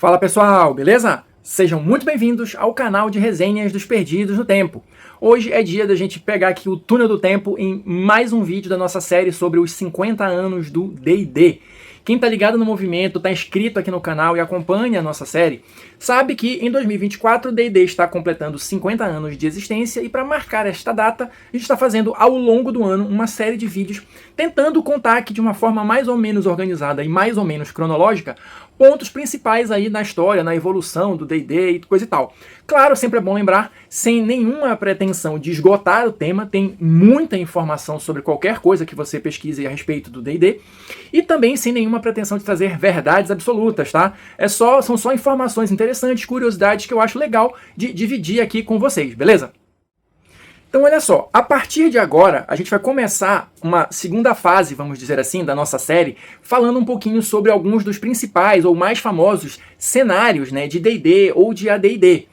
Fala pessoal, beleza? Sejam muito bem-vindos ao canal de resenhas dos Perdidos no Tempo. Hoje é dia da gente pegar aqui o túnel do tempo em mais um vídeo da nossa série sobre os 50 anos do D&D. Quem tá ligado no movimento, tá inscrito aqui no canal e acompanha a nossa série, sabe que em 2024 o D&D está completando 50 anos de existência e para marcar esta data, a gente está fazendo ao longo do ano uma série de vídeos tentando contar aqui de uma forma mais ou menos organizada e mais ou menos cronológica pontos principais aí na história, na evolução do D&D e coisa e tal. Claro, sempre é bom lembrar, sem nenhuma pretensão de esgotar o tema, tem muita informação sobre qualquer coisa que você pesquise a respeito do D&D, e também sem nenhuma pretensão de trazer verdades absolutas, tá? São só informações interessantes, curiosidades que eu acho legal de dividir aqui com vocês, beleza? Então olha só, a partir de agora a gente vai começar uma segunda fase, vamos dizer assim, da nossa série, falando um pouquinho sobre alguns dos principais ou mais famosos cenários, né, de D&D ou de AD&D.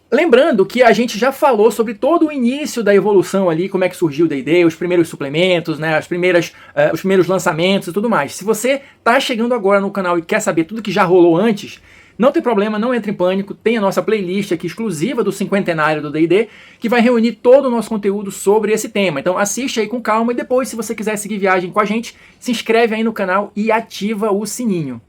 Lembrando que a gente já falou sobre todo o início da evolução ali, como é que surgiu o D&D, os primeiros suplementos, né, os primeiros lançamentos e tudo mais. Se você está chegando agora no canal e quer saber tudo que já rolou antes, não tem problema, não entre em pânico, tem a nossa playlist aqui exclusiva do cinquentenário do D&D, que vai reunir todo o nosso conteúdo sobre esse tema. Então assiste aí com calma e depois, se você quiser seguir viagem com a gente, se inscreve aí no canal e ativa o sininho.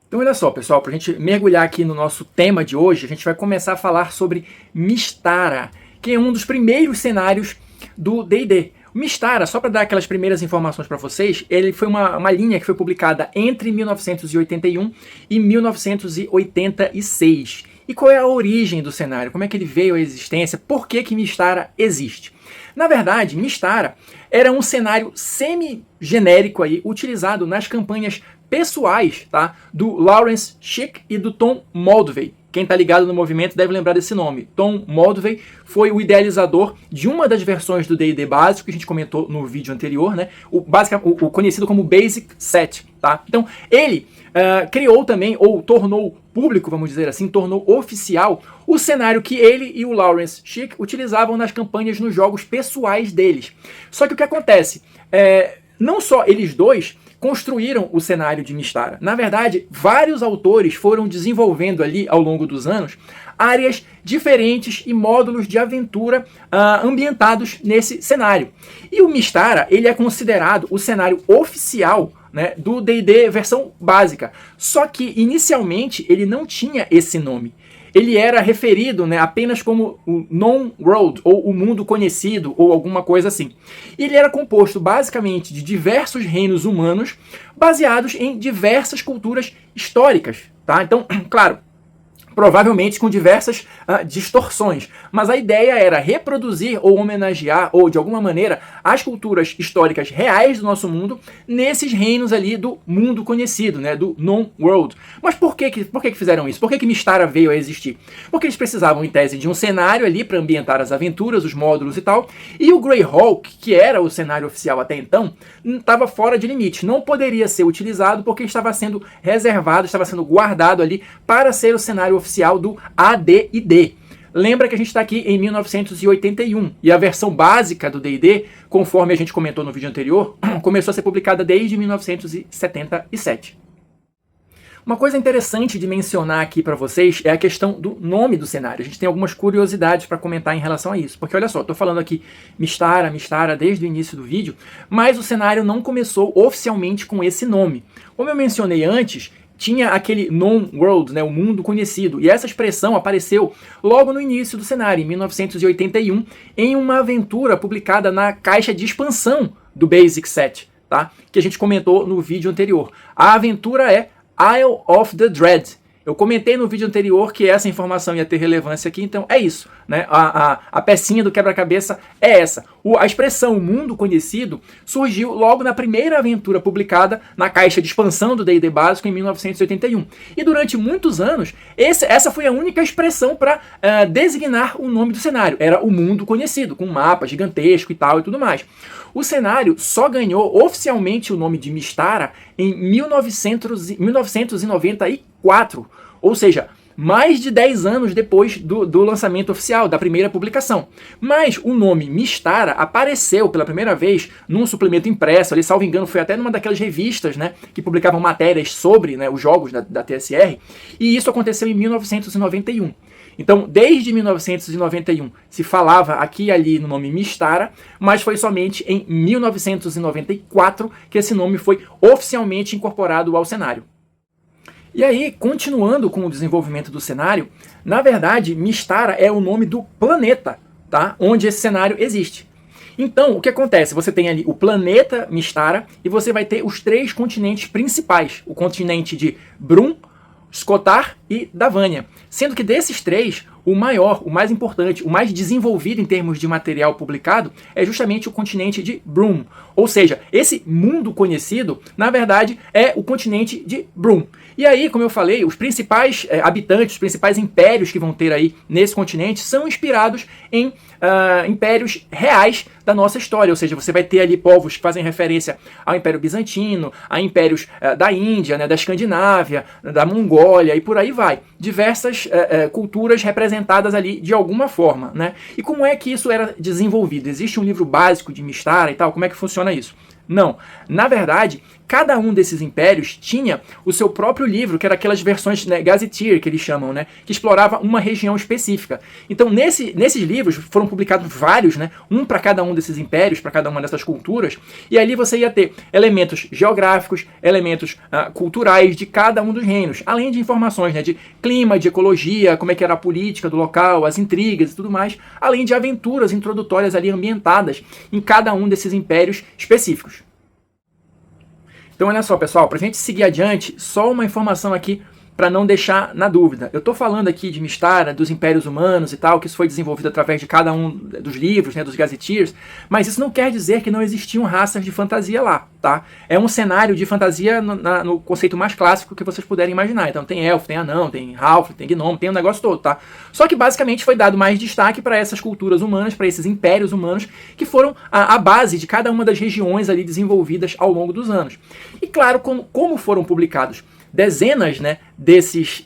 Então olha só, pessoal, para a gente mergulhar aqui no nosso tema de hoje, a gente vai começar a falar sobre Mystara, que é um dos primeiros cenários do D&D. O Mystara, só para dar aquelas primeiras informações para vocês, ele foi uma linha que foi publicada entre 1981 e 1986. E qual é a origem do cenário? Como é que ele veio à existência? Por que Mystara existe? Na verdade, Mystara era um cenário semi-genérico aí, utilizado nas campanhas pessoais, tá, do Lawrence Schick e do Tom Moldvay. Quem está ligado no movimento deve lembrar desse nome. Tom Moldvay foi o idealizador de uma das versões do D&D básico que a gente comentou no vídeo anterior, né? O conhecido como Basic Set, tá? Então, ele criou também, ou tornou público, vamos dizer assim, tornou oficial o cenário que ele e o Lawrence Schick utilizavam nas campanhas nos jogos pessoais deles. Só que o que acontece? Não só eles dois construíram o cenário de Mystara. Na verdade, vários autores foram desenvolvendo ali, ao longo dos anos, áreas diferentes e módulos de aventura ambientados nesse cenário. E o Mystara, ele é considerado o cenário oficial, né, do D&D versão básica. Só que, inicialmente, ele não tinha esse nome. Ele era referido, né, apenas como o Non-World, ou o mundo conhecido, ou alguma coisa assim. E ele era composto basicamente de diversos reinos humanos, baseados em diversas culturas históricas, tá? Então, claro, provavelmente com diversas distorções, mas a ideia era reproduzir ou homenagear, ou de alguma maneira, as culturas históricas reais do nosso mundo nesses reinos ali do mundo conhecido, né, do Non-World. Mas por que fizeram isso? Por que Mystara veio a existir? Porque eles precisavam, em tese, de um cenário ali para ambientar as aventuras, os módulos e tal, e o Greyhawk, que era o cenário oficial até então, estava fora de limite, não poderia ser utilizado porque estava sendo reservado, estava sendo guardado ali para ser o cenário oficial do AD&D. Lembra que a gente está aqui em 1981 e a versão básica do D&D, conforme a gente comentou no vídeo anterior, começou a ser publicada desde 1977. Uma coisa interessante de mencionar aqui para vocês é a questão do nome do cenário. A gente tem algumas curiosidades para comentar em relação a isso. Porque olha só, estou falando aqui Mystara desde o início do vídeo, mas o cenário não começou oficialmente com esse nome. Como eu mencionei antes, tinha aquele Non-World, né, o mundo conhecido, e essa expressão apareceu logo no início do cenário, em 1981, em uma aventura publicada na caixa de expansão do Basic Set, tá? Que a gente comentou no vídeo anterior. A aventura é Isle of the Dread. Eu comentei no vídeo anterior que essa informação ia ter relevância aqui, então é isso, né? A pecinha do quebra-cabeça é essa. A expressão mundo conhecido surgiu logo na primeira aventura publicada na caixa de expansão do D&D básico em 1981. E durante muitos anos, essa foi a única expressão para designar o nome do cenário. Era o mundo conhecido, com um mapa gigantesco e tal e tudo mais. O cenário só ganhou oficialmente o nome de Mystara em 1994, ou seja, mais de 10 anos depois do lançamento oficial, da primeira publicação. Mas o nome Mystara apareceu pela primeira vez num suplemento impresso, ali, salvo engano, foi até numa daquelas revistas, né, que publicavam matérias sobre, né, os jogos da TSR, e isso aconteceu em 1991. Então, desde 1991 se falava aqui e ali no nome Mystara, mas foi somente em 1994 que esse nome foi oficialmente incorporado ao cenário. E aí, continuando com o desenvolvimento do cenário, na verdade, Mystara é o nome do planeta, tá? Onde esse cenário existe. Então, o que acontece? Você tem ali o planeta Mystara e você vai ter os 3 continentes principais. O continente de Brum, Skotar e Davania. Sendo que desses 3, o maior, o mais importante, o mais desenvolvido em termos de material publicado é justamente o continente de Brum. Ou seja, esse mundo conhecido, na verdade, é o continente de Brum. E aí, como eu falei, os principais habitantes, os principais impérios que vão ter aí nesse continente são inspirados em impérios reais da nossa história. Ou seja, você vai ter ali povos que fazem referência ao Império Bizantino, a impérios da Índia, né, da Escandinávia, da Mongólia e por aí vai. Diversas culturas representadas ali de alguma forma, né? E como é que isso era desenvolvido? Existe um livro básico de Mystara e tal? Como é que funciona isso? Não. Na verdade, cada um desses impérios tinha o seu próprio livro, que era aquelas versões, né, gazetteer, que eles chamam, né, que explorava uma região específica. Então, nesses livros foram publicados vários, né, um para cada um desses impérios, para cada uma dessas culturas, e ali você ia ter elementos geográficos, elementos culturais de cada um dos reinos, além de informações, né, de clima, de ecologia, como é que era a política do local, as intrigas e tudo mais, além de aventuras introdutórias ali ambientadas em cada um desses impérios específicos. Então olha só, pessoal, para a gente seguir adiante, só uma informação aqui para não deixar na dúvida. Eu estou falando aqui de Mystara, dos impérios humanos e tal, que isso foi desenvolvido através de cada um dos livros, né, dos gazetteers, mas isso não quer dizer que não existiam raças de fantasia lá, tá? É um cenário de fantasia no conceito mais clássico que vocês puderem imaginar. Então tem elfo, tem anão, tem halfling, tem gnomo, tem um negócio todo, tá? Só que basicamente foi dado mais destaque para essas culturas humanas, para esses impérios humanos, que foram a base de cada uma das regiões ali desenvolvidas ao longo dos anos. E claro, como foram publicados dezenas, né, desses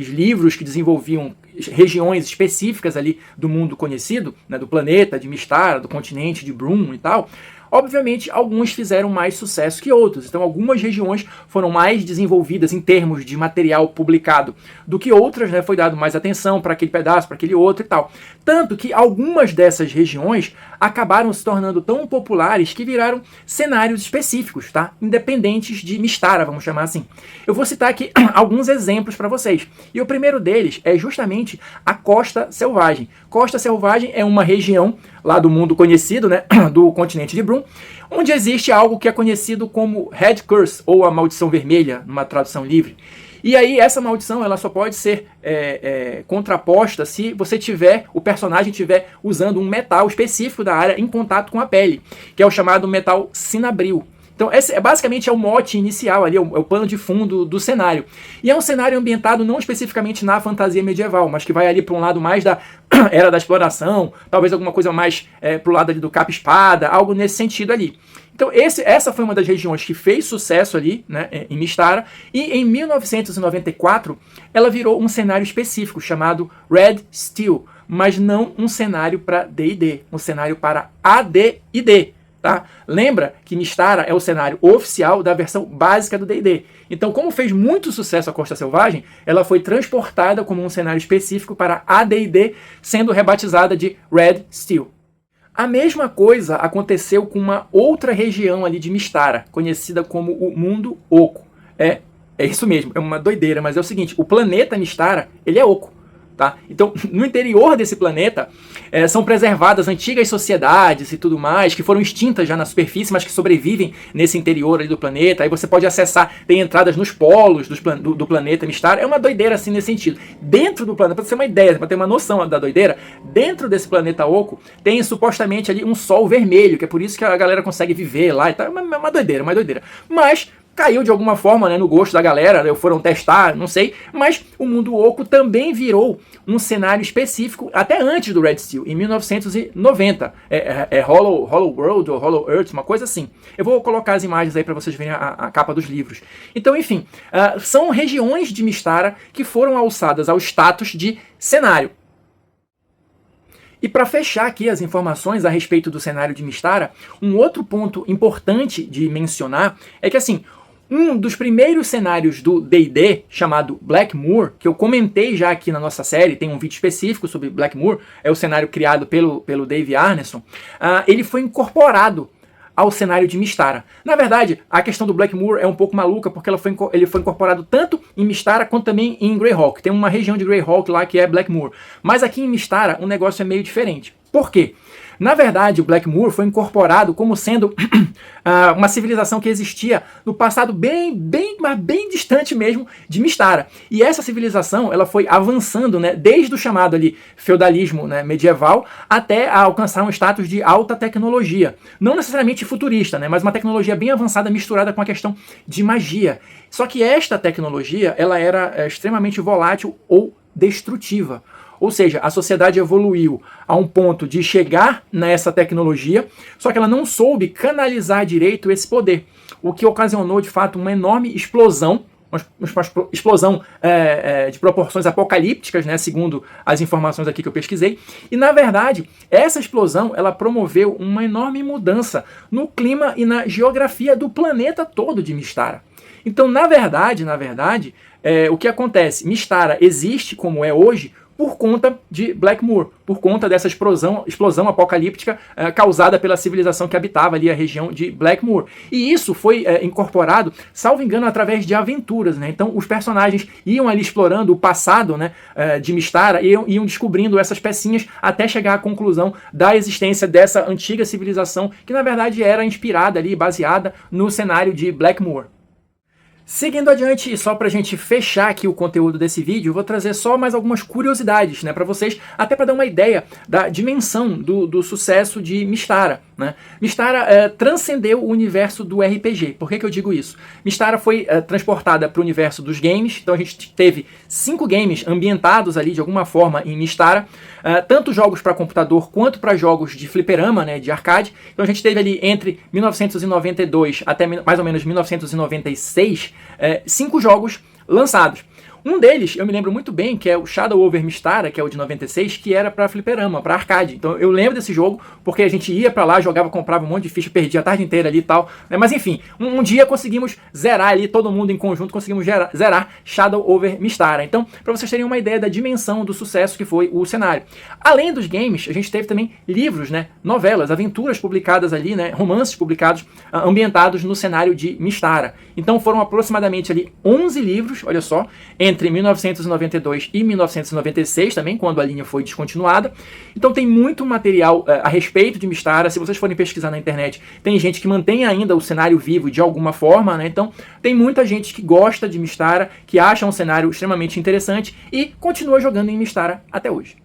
livros que desenvolviam regiões específicas ali do mundo conhecido, né, do planeta, de Mystara, do continente de Brum e tal, obviamente alguns fizeram mais sucesso que outros. Então algumas regiões foram mais desenvolvidas em termos de material publicado do que outras, né, foi dado mais atenção para aquele pedaço, para aquele outro e tal. Tanto que algumas dessas regiões acabaram se tornando tão populares que viraram cenários específicos, tá? Independentes de Mystara, vamos chamar assim. Eu vou citar aqui alguns exemplos para vocês. E o primeiro deles é justamente a Costa Selvagem. Costa Selvagem é uma região lá do mundo conhecido, né, do continente de Brum, onde existe algo que é conhecido como Red Curse, ou a Maldição Vermelha, numa tradução livre. E aí essa maldição ela só pode ser contraposta se você o personagem estiver usando um metal específico da área em contato com a pele, que é o chamado metal Cinabril. Então esse basicamente é o mote inicial ali, é o pano de fundo do cenário. E é um cenário ambientado não especificamente na fantasia medieval, mas que vai ali para um lado mais da era da exploração, talvez alguma coisa mais pro lado ali do capa-espada, algo nesse sentido ali. Então essa foi uma das regiões que fez sucesso ali, né, em Mystara, e em 1994 ela virou um cenário específico chamado Red Steel, mas não um cenário para D&D, um cenário para AD&D. Tá? Lembra que Mystara é o cenário oficial da versão básica do D&D. Então, como fez muito sucesso a Costa Selvagem, ela foi transportada como um cenário específico para AD&D, sendo rebatizada de Red Steel. A mesma coisa aconteceu com uma outra região ali de Mystara, conhecida como o Mundo Oco. É isso mesmo, é uma doideira, mas é o seguinte, o planeta Mystara, ele é oco. Tá? Então, no interior desse planeta são preservadas antigas sociedades e tudo mais, que foram extintas já na superfície, mas que sobrevivem nesse interior ali do planeta. Aí você pode acessar, tem entradas nos polos do planeta Mystara. É uma doideira assim nesse sentido. Dentro do planeta, para você ter uma ideia, para ter uma noção da doideira, dentro desse planeta oco tem supostamente ali um sol vermelho, que é por isso que a galera consegue viver lá e tal. É uma doideira, uma doideira. Mas caiu de alguma forma, né, no gosto da galera, foram testar, não sei, mas o mundo oco também virou um cenário específico até antes do Red Steel, em 1990. Hollow World ou Hollow Earth, uma coisa assim. Eu vou colocar as imagens aí para vocês verem a capa dos livros. Então, enfim, são regiões de Mystara que foram alçadas ao status de cenário. E para fechar aqui as informações a respeito do cenário de Mystara, um outro ponto importante de mencionar é que, assim, um dos primeiros cenários do D&D, chamado Blackmoor, que eu comentei já aqui na nossa série, tem um vídeo específico sobre Blackmoor, é o cenário criado pelo Dave Arneson, ele foi incorporado ao cenário de Mystara. Na verdade, a questão do Blackmoor é um pouco maluca, porque ele foi incorporado tanto em Mystara quanto também em Greyhawk. Tem uma região de Greyhawk lá que é Blackmoor. Mas aqui em Mystara o negócio é meio diferente. Por quê? Na verdade, o Blackmoor foi incorporado como sendo uma civilização que existia no passado bem distante mesmo de Mystara. E essa civilização ela foi avançando, né, desde o chamado ali feudalismo, né, medieval até alcançar um status de alta tecnologia. Não necessariamente futurista, né, mas uma tecnologia bem avançada misturada com a questão de magia. Só que esta tecnologia ela era extremamente volátil ou destrutiva. Ou seja, a sociedade evoluiu a um ponto de chegar nessa tecnologia, só que ela não soube canalizar direito esse poder, o que ocasionou, de fato, uma enorme explosão, uma explosão de proporções apocalípticas, né, segundo as informações aqui que eu pesquisei. E, na verdade, essa explosão ela promoveu uma enorme mudança no clima e na geografia do planeta todo de Mystara. Então, na verdade, o que acontece? Mystara existe como é hoje por conta de Blackmoor, por conta dessa explosão apocalíptica causada pela civilização que habitava ali a região de Blackmoor. E isso foi incorporado, salvo engano, através de aventuras, né? Então os personagens iam ali explorando o passado, né, de Mystara e iam descobrindo essas pecinhas até chegar à conclusão da existência dessa antiga civilização que na verdade era inspirada ali, baseada no cenário de Blackmoor. Seguindo adiante, e só para a gente fechar aqui o conteúdo desse vídeo, eu vou trazer só mais algumas curiosidades, né, para vocês, até para dar uma ideia da dimensão do sucesso de Mystara, né? Mystara transcendeu o universo do RPG. Por que eu digo isso? Mystara foi transportada para o universo dos games, então a gente teve 5 games ambientados ali de alguma forma em Mystara, tanto jogos para computador quanto para jogos de fliperama, né, de arcade. Então a gente teve ali entre 1992 até mais ou menos 1996, 5 jogos lançados. Um deles, eu me lembro muito bem, que é o Shadow Over Mystara, que é o de 96, que era para fliperama, para arcade. Então eu lembro desse jogo, porque a gente ia para lá, jogava, comprava um monte de ficha, perdia a tarde inteira ali e tal. Mas enfim, um dia conseguimos zerar ali, todo mundo em conjunto, conseguimos zerar Shadow Over Mystara. Então, para vocês terem uma ideia da dimensão do sucesso que foi o cenário. Além dos games, a gente teve também livros, né, novelas, aventuras publicadas ali, né, romances publicados, ambientados no cenário de Mystara. Então foram aproximadamente ali 11 livros, olha só, entre 1992 e 1996 também, quando a linha foi descontinuada. Então tem muito material a respeito de Mystara. Se vocês forem pesquisar na internet, tem gente que mantém ainda o cenário vivo de alguma forma, né? Então tem muita gente que gosta de Mystara, que acha um cenário extremamente interessante e continua jogando em Mystara até hoje.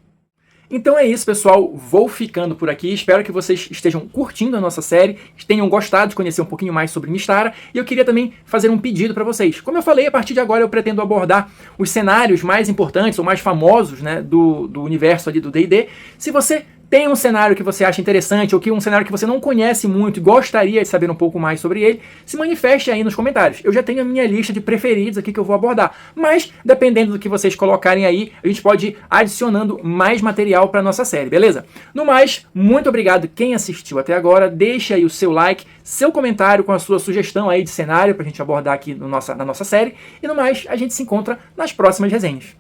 Então é isso, pessoal, vou ficando por aqui, espero que vocês estejam curtindo a nossa série, tenham gostado de conhecer um pouquinho mais sobre Mystara, e eu queria também fazer um pedido para vocês. Como eu falei, a partir de agora eu pretendo abordar os cenários mais importantes ou mais famosos, né, do universo ali do D&D. Se você tem um cenário que você acha interessante ou que um cenário que você não conhece muito e gostaria de saber um pouco mais sobre ele, se manifeste aí nos comentários. Eu já tenho a minha lista de preferidos aqui que eu vou abordar, mas dependendo do que vocês colocarem aí, a gente pode ir adicionando mais material para nossa série, beleza? No mais, muito obrigado quem assistiu até agora, deixa aí o seu like, seu comentário com a sua sugestão aí de cenário para a gente abordar aqui na nossa série, e no mais, a gente se encontra nas próximas resenhas.